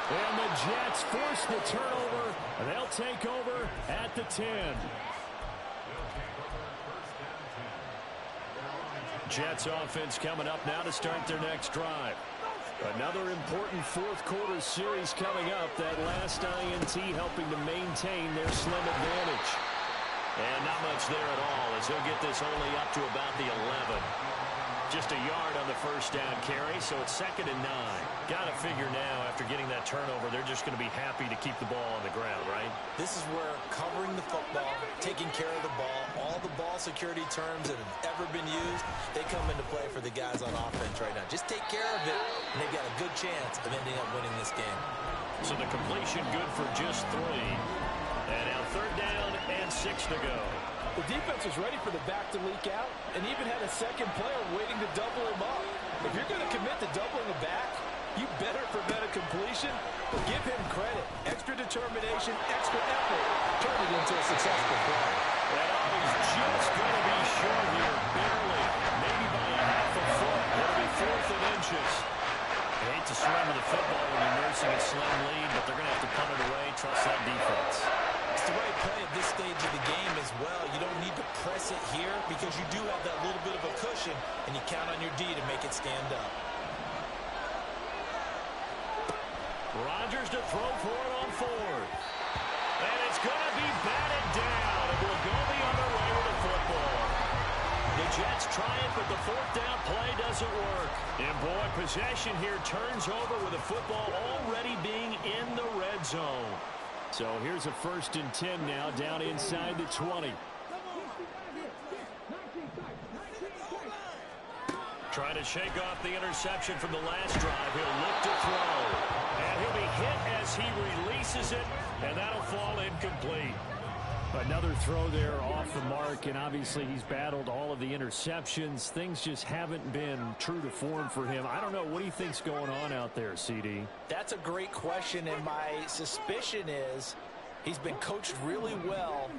And the Jets force the turnover, and they'll take over at the 10. Jets offense coming up now to start their next drive. Another important 4th quarter series coming up. That last INT helping to maintain their slim advantage. And not much there at all as he'll get this only up to about the 11. Just a yard on the 1st down carry, so it's 2nd and 9. Got to figure now, after getting that turnover, they're just going to be happy to keep the ball on the ground, right? This is where covering the football, taking care of the ball, all the ball security terms that have ever been used, they come into play for the guys on offense right now. Just take care of it, and they've got a good chance of ending up winning this game. So the completion good for just 3. And now 3rd down and 6 to go. The defense was ready for the back to leak out and even had a 2nd player waiting to double him up. If you're going to commit to doubling the back, you better prevent a completion, but give him credit. Extra determination, extra effort, turn it into a successful play. And he's just going to be short here, barely, maybe by a half a foot. It'll be 4th and inches. I hate to surrender the football when you're nursing a slim lead, but they're going to have to punt it away, trust that defense. It's the right play at this stage of the game as well. You don't need to press it here because you do have that little bit of a cushion, and you count on your D to make it stand up. Rodgers to throw for it on 4th. And it's going to be batted down, and will go the other way with the football. The Jets try it, but the 4th down play doesn't work. And boy, possession here turns over with the football already being in the red zone. So here's a 1st and 10 now, down inside the 20. Trying to shake off the interception from the last drive. He'll look to throw. And he'll be hit as he releases it, and that'll fall incomplete. Another throw there off the mark, and obviously he's battled all of the interceptions. Things just haven't been true to form for him. I don't know. What do you think's going on out there, CD? That's a great question, and my suspicion is he's been coached really well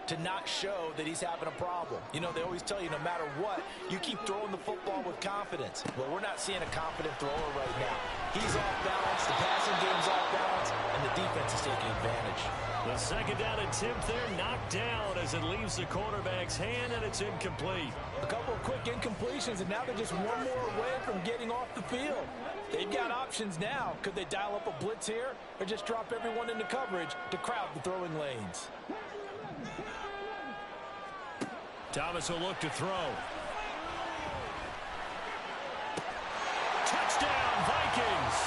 to not show that he's having a problem. You know, they always tell you no matter what, you keep throwing the football with confidence. Well, we're not seeing a confident thrower right now. He's off balance, the passing game's off balance, and the defense is taking advantage. The second down attempt there knocked down as it leaves the quarterback's hand, and it's incomplete. A couple of quick incompletions, and now they're just one more away from getting off the field. They've got options now. Could they dial up a blitz here or just drop everyone into coverage to crowd the throwing lanes? Thomas will look to throw. Touchdown, Vikings.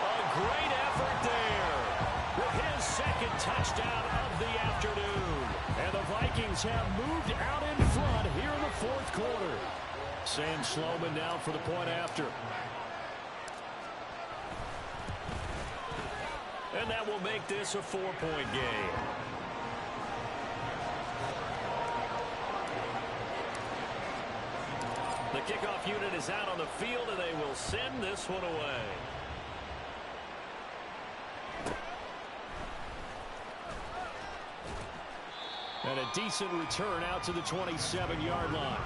A great effort there with his second touchdown of the afternoon. And the Vikings have moved out in front here in the fourth quarter. Sam Sloman now for the point after. And that will make this a 4-point game. The kickoff unit is out on the field, and they will send this one away. And a decent return out to the 27-yard line.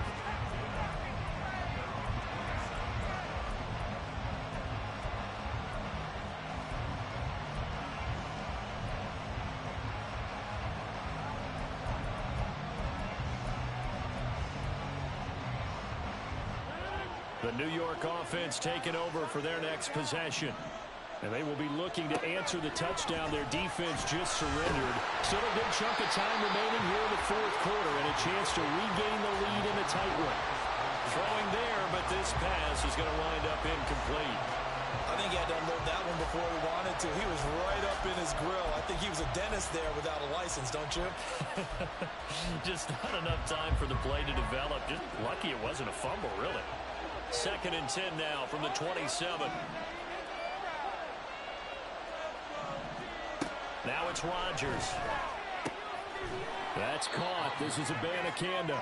The New York offense taking over for their next possession. And they will be looking to answer the touchdown their defense just surrendered. Still a good chunk of time remaining here in the fourth quarter and a chance to regain the lead in a tight one. Throwing there, but this pass is going to wind up incomplete. I think he had to unload that one before he wanted to. He was right up in his grill. I think he was a dentist there without a license, don't you? Just not enough time for the play to develop. Just lucky it wasn't a fumble, really. 2nd and 10 now from the 27. Now it's Rodgers. That's caught. This is Abanikanda.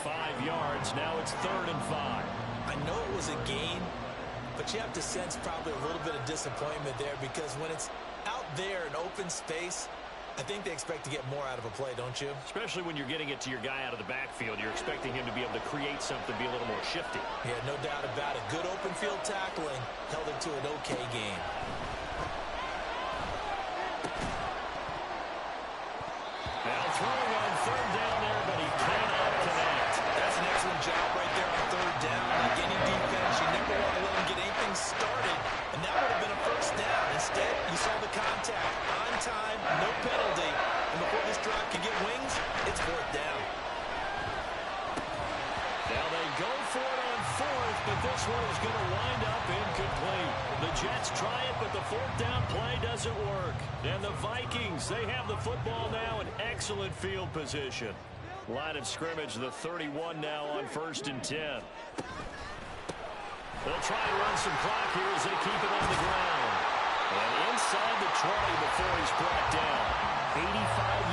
5 yards. Now it's 3rd and 5. I know it was a gain, but you have to sense probably a little bit of disappointment there because when it's out there in open space, I think they expect to get more out of a play, don't you? Especially when you're getting it to your guy out of the backfield. You're expecting him to be able to create something, be a little more shifty. Yeah, no doubt about it. Good open field tackling held it to an okay game. Now throwing on 3rd down there, but he cannot connect. That's an excellent job right there on 3rd down. Like any defense, you never want to let them get anything started, and that would have been a 1st down. Instead, you saw the contact on time, no penalty, and before this drive could get wings, it's 4th down. Now they go for it on 4th, but this one is going to wind up incomplete. The Jets try it, but the 4th down play doesn't work. And the Vikings, they have the football now in excellent field position. Line of scrimmage, the 31 now on 1st and 10. They'll try and run some clock here as they keep it on the ground. And inside the 20 before he's brought down. 85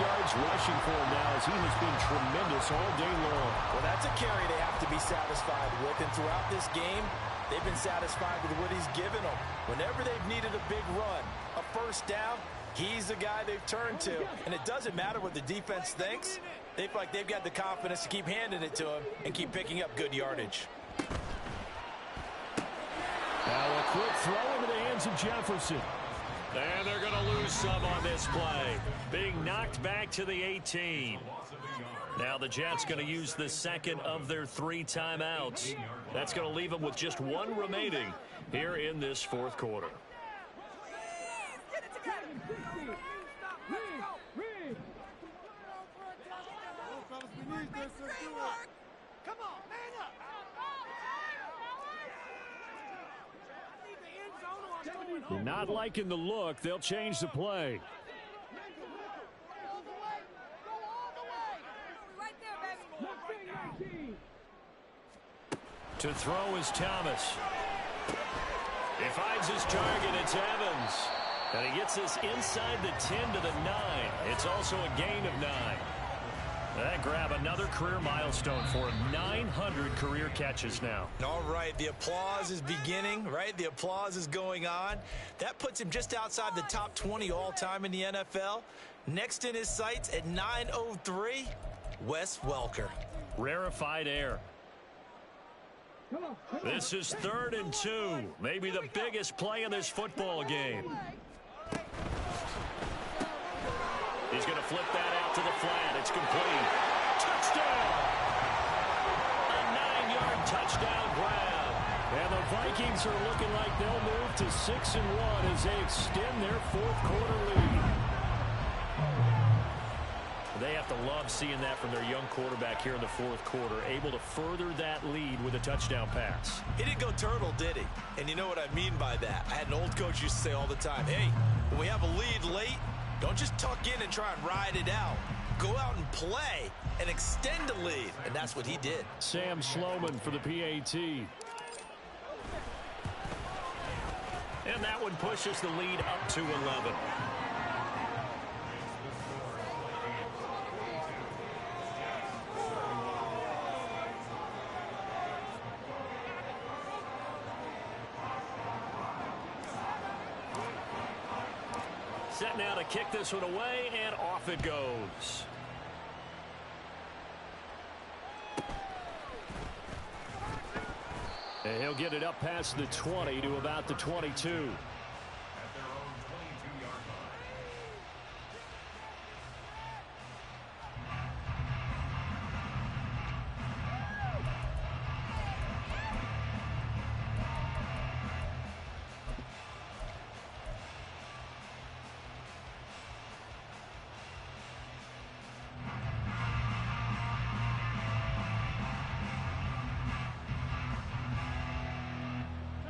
yards rushing for him now as he has been tremendous all day long. Well, that's a carry they have to be satisfied with. And throughout this game, they've been satisfied with what he's given them. Whenever they've needed a big run, a 1st down, he's the guy they've turned to. And it doesn't matter what the defense thinks. They feel like they've got the confidence to keep handing it to him and keep picking up good yardage. Now a quick throw into the hands of Jefferson. And they're going to lose some on this play. Being knocked back to the 18. Now the Jets going to use the 2nd of their 3 timeouts. That's going to leave them with just 1 remaining here in this 4th quarter. Come on, man up. They're not liking the look. They'll change the play. To throw is Thomas. He finds his target. It's Evans. And he gets this inside the 10 to the 9. It's also a gain of 9. That grab another career milestone for him. 900 career catches now. All right, the applause is beginning, right? The applause is going on. That puts him just outside the top 20 all-time in the NFL. Next in his sights at 903, Wes Welker. Rarefied air. This is 3rd and 2. Maybe the biggest play in this football game. He's going to flip that out to the flat. It's complete. Touchdown! A 9-yard touchdown grab. And the Vikings are looking like they'll move to 6-1 as they extend their 4th quarter lead. They have to love seeing that from their young quarterback here in the 4th quarter, able to further that lead with a touchdown pass. He didn't go turtle, did he? And you know what I mean by that. I had an old coach used to say all the time, hey, when we have a lead late, don't just tuck in and try and ride it out. Go out and play and extend the lead. And that's what he did. Sam Sloman for the PAT. And that one pushes the lead up to 11. Set now to kick this one away, and off it goes. And he'll get it up past the 20 to about the 22.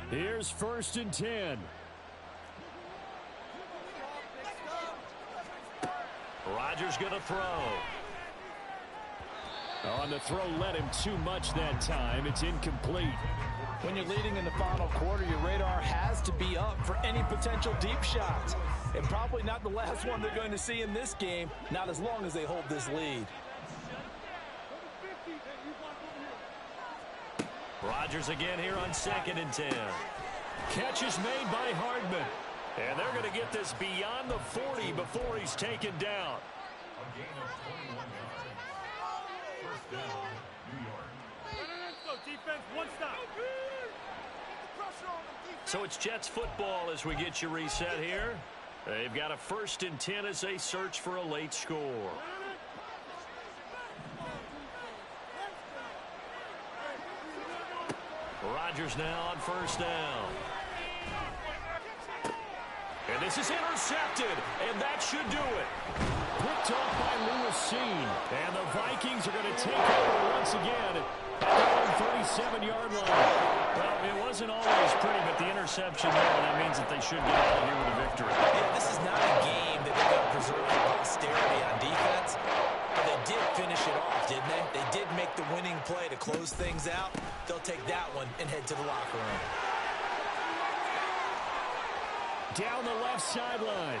Here's 1st and 10. Rodgers going to throw. On the throw, let him too much that time. It's incomplete. When you're leading in the final quarter, your radar has to be up for any potential deep shots. And probably not the last one they're going to see in this game, not as long as they hold this lead. Rodgers again here on 2nd and 10. Catch is made by Hardman. And they're going to get this beyond the 40 before he's taken down. So it's Jets football as we get you reset here. They've got a 1st and 10 as they search for a late score. Rodgers now on 1st down. And this is intercepted, and that should do it. Picked off by Lewis Seen. And the Vikings are going to take over once again at the 37-yard line. Well, it wasn't always pretty, but the interception there, that means that they should get out of here with a victory. Yeah, this is not a game that they're going to preserve for posterity on defense. But they did finish it off, didn't they? They did make the winning play to close things out. They'll take that one and head to the locker room. Down the left sideline.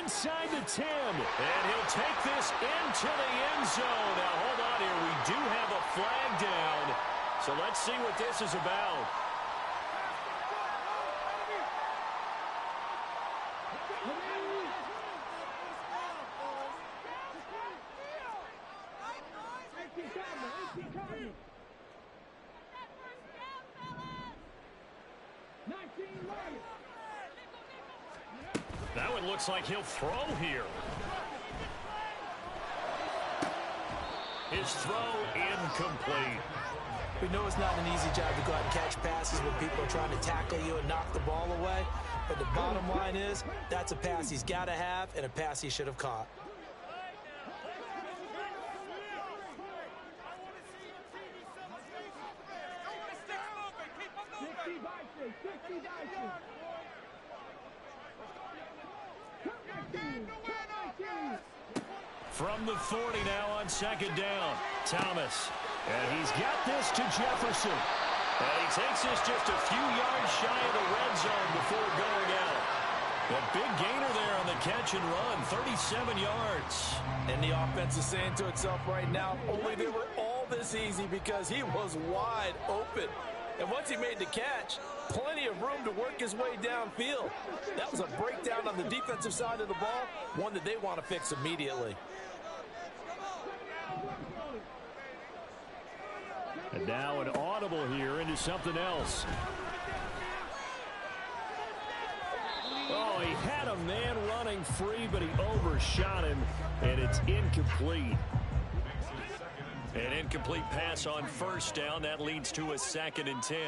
Inside the 10. And he'll take this into the end zone. Now, hold on here. We do have a flag down. So let's see what this is about. That one looks like he'll throw here. His throw incomplete. We know it's not an easy job to go out and catch passes when people are trying to tackle you and knock the ball away. But the bottom line is, that's a pass he's got to have and a pass he should have caught. From the 40 now on 2nd down. Thomas. And he's got this to Jefferson. And he takes this just a few yards shy of the red zone before going out. A big gainer there on the catch and run, 37 yards. And the offense is saying to itself right now, only they were all this easy because he was wide open. And once he made the catch, plenty of room to work his way downfield. That was a breakdown on the defensive side of the ball, one that they want to fix immediately. And now an audible here into something else. Oh, he had a man running free, but he overshot him, and it's incomplete. An incomplete pass on first down. That leads to a 2nd and 10.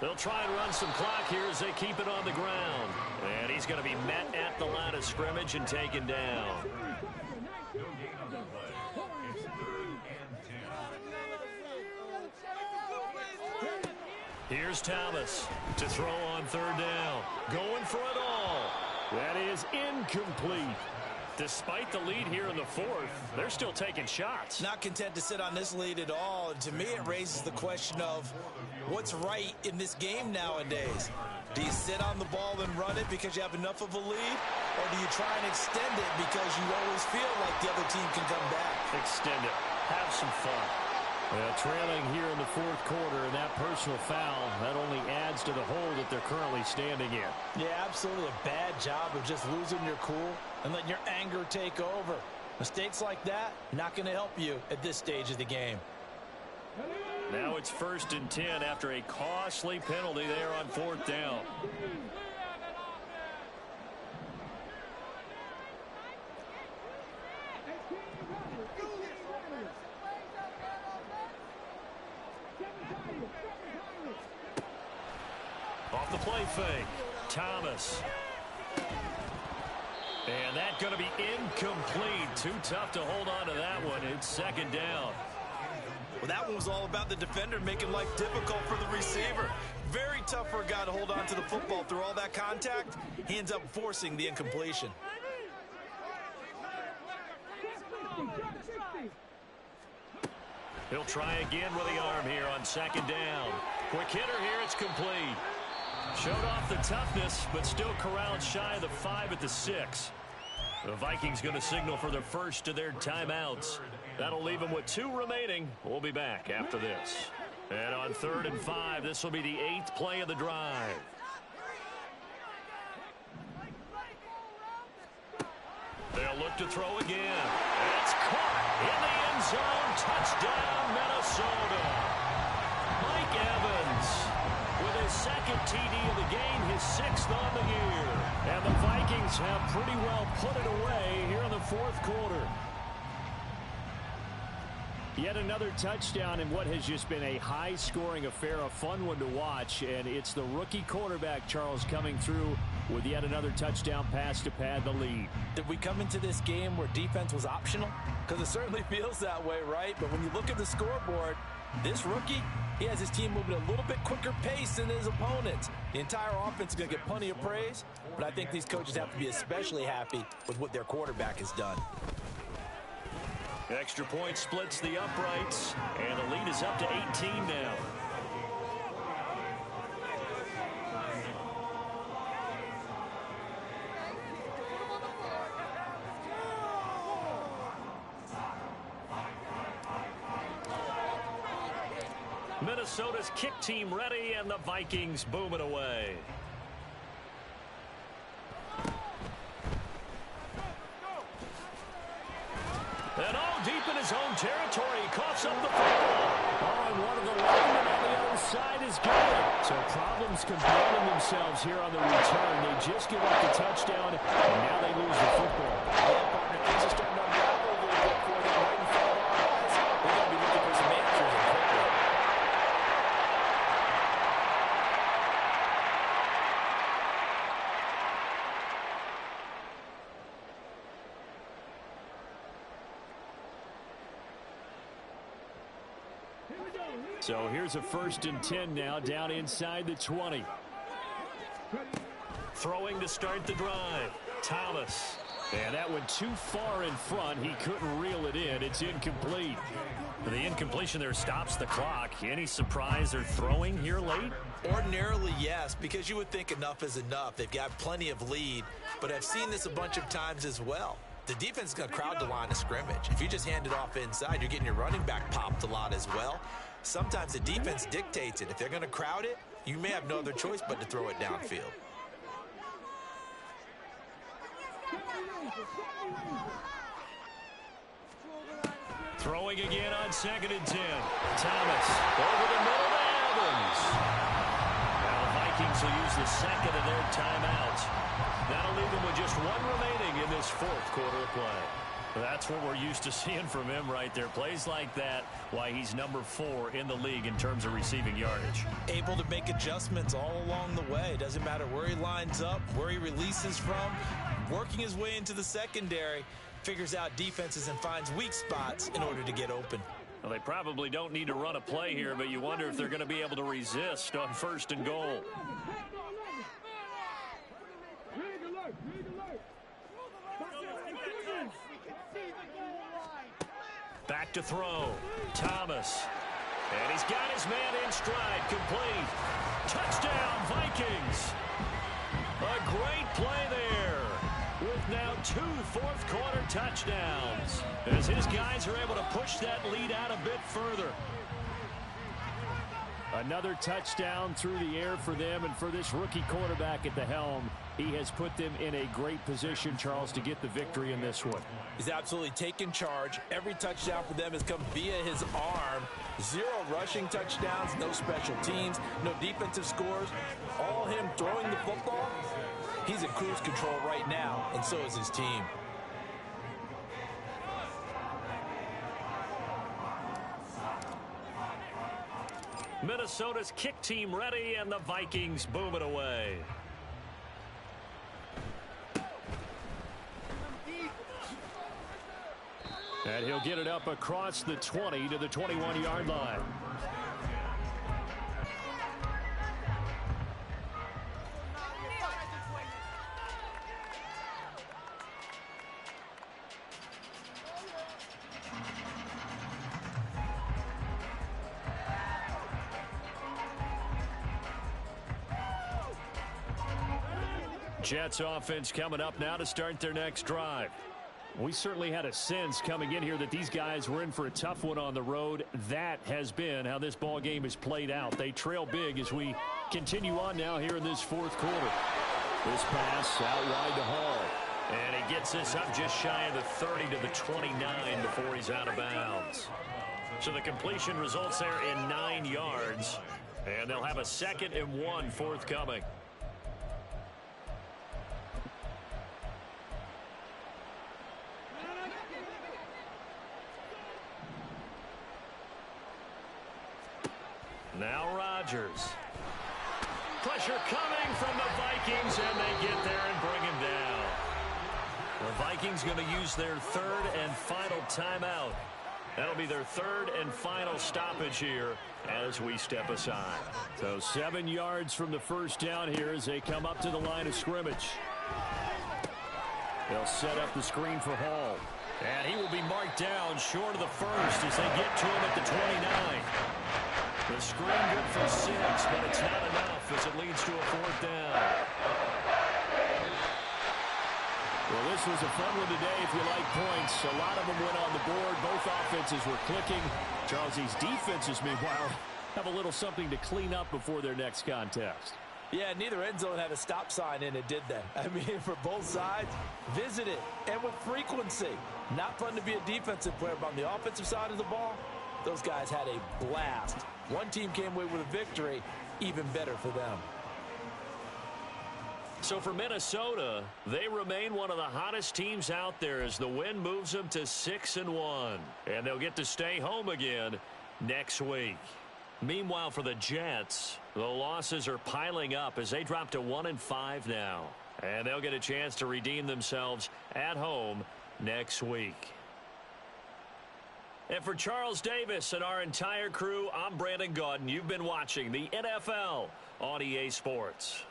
They'll try and run some clock here as they keep it on the ground. And he's going to be met at the line of scrimmage and taken down. Here's Thomas to throw on 3rd down. Going for it all. That is incomplete. Despite the lead here in the 4th, they're still taking shots. Not content to sit on this lead at all. And to me, it raises the question of what's right in this game nowadays. Do you sit on the ball and run it because you have enough of a lead? Or do you try and extend it because you always feel like the other team can come back? Extend it. Have some fun. Well, trailing here in the 4th quarter, and that personal foul, that only adds to the hole that they're currently standing in. Yeah, absolutely a bad job of just losing your cool and letting your anger take over. Mistakes like that, not going to help you at this stage of the game. Now it's 1st and 10 after a costly penalty there on 4th down. Off the play fake, Thomas. And that's going to be incomplete. Too tough to hold on to that one. It's 2nd down. Well, that one was all about the defender making life difficult for the receiver. Very tough for a guy to hold on to the football through all that contact. He ends up forcing the incompletion. He'll try again with the arm here on 2nd down. Quick hitter here, it's complete. Showed off the toughness, but still corralled shy of the 5 at the 6. The Vikings going to signal for their first of their timeouts. That'll leave them with 2 remaining. We'll be back after this. And on 3rd and 5, this will be the 8th play of the drive. They'll look to throw again. It's caught in the end zone. Touchdown, Minnesota. Mike Evans with his 2nd TD of the game, his 6th on the year. And the Vikings have pretty well put it away here in the 4th quarter. Yet another touchdown in what has just been a high-scoring affair, a fun one to watch. And it's the rookie quarterback, Charles, coming through with yet another touchdown pass to pad the lead. Did we come into this game where defense was optional? Because it certainly feels that way, right? But when you look at the scoreboard, this rookie, he has his team moving at a little bit quicker pace than his opponents. The entire offense is going to get plenty of praise, but I think these coaches have to be especially happy with what their quarterback has done. Extra point splits the uprights, and the lead is up to 18 now. Minnesota's kick team ready, and the Vikings booming away. And all deep in his own territory, he coughs up the football. Oh, and one of the linemen on the other side is good. So problems compounding themselves here on the return. They just give up the touchdown, and now they lose the football. Yeah, partner, things are starting to unravel a little bit for them right in front of our eyes. We're going to be looking for some answers and quickly. So here's a 1st and 10 now, down inside the 20. Throwing to start the drive, Thomas. And that went too far in front. He couldn't reel it in. It's incomplete. The incompletion there stops the clock. Any surprise they're throwing here late? Ordinarily, yes, because you would think enough is enough. They've got plenty of lead, but I've seen this a bunch of times as well. The defense is going to crowd the line of scrimmage. If you just hand it off inside, you're getting your running back popped a lot as well. Sometimes the defense dictates it. If they're going to crowd it, you may have no other choice but to throw it downfield. Throwing again on 2nd and 10. Thomas over the middle to Evans. Now the Vikings will use the second of their timeouts. That'll leave them with just one remaining in this fourth quarter of play. That's what we're used to seeing from him right there. Plays like that, why he's number 4 in the league in terms of receiving yardage. Able to make adjustments all along the way. Doesn't matter where he lines up, where he releases from. Working his way into the secondary, figures out defenses and finds weak spots in order to get open. Well, they probably don't need to run a play here, but you wonder if they're going to be able to resist on 1st and goal. Back to throw. Thomas. And he's got his man in stride. Complete. Touchdown, Vikings. A great play there, with now 2 fourth-quarter touchdowns, as his guys are able to push that lead out a bit further. Another touchdown through the air for them, and for this rookie quarterback at the helm, he has put them in a great position, Charles, to get the victory in this one. He's absolutely taken charge. Every touchdown for them has come via his arm. 0 rushing touchdowns, no special teams, no defensive scores. All him throwing the football. He's in cruise control right now, and so is his team. Minnesota's kick team ready, and the Vikings boom it away. And he'll get it up across the 20 to the 21-yard line. Jets offense coming up now to start their next drive. We certainly had a sense coming in here that these guys were in for a tough one on the road. That has been how this ball game is played out. They trail big as we continue on now here in this fourth quarter. This pass out wide to Hall. And he gets this up just shy of the 30 to the 29 before he's out of bounds. So the completion results there in 9 yards. And they'll have a 2nd and 1 forthcoming. Now Rodgers. Pressure coming from the Vikings, and they get there and bring him down. The Vikings going to use their 3rd and final timeout. That'll be their 3rd and final stoppage here as we step aside. So 7 yards from the first down here as they come up to the line of scrimmage. They'll set up the screen for Hall. And he will be marked down short of the first as they get to him at the 29. The screen good for 6, but it's not enough as it leads to a 4th down. Well, this was a fun one today if you like points. A lot of them went on the board. Both offenses were clicking. Charles, these defenses, meanwhile, have a little something to clean up before their next contest. Yeah, neither end zone had a stop sign in it, did they? I mean, for both sides, visit it, and with frequency. Not fun to be a defensive player, but on the offensive side of the ball, those guys had a blast. One team came away with a victory, even better for them. So for Minnesota, they remain one of the hottest teams out there as the win moves them to 6-1. And they'll get to stay home again next week. Meanwhile, for the Jets, the losses are piling up as they drop to 1-5 now. And they'll get a chance to redeem themselves at home next week. And for Charles Davis and our entire crew, I'm Brandon Gaudin. You've been watching the NFL on EA Sports.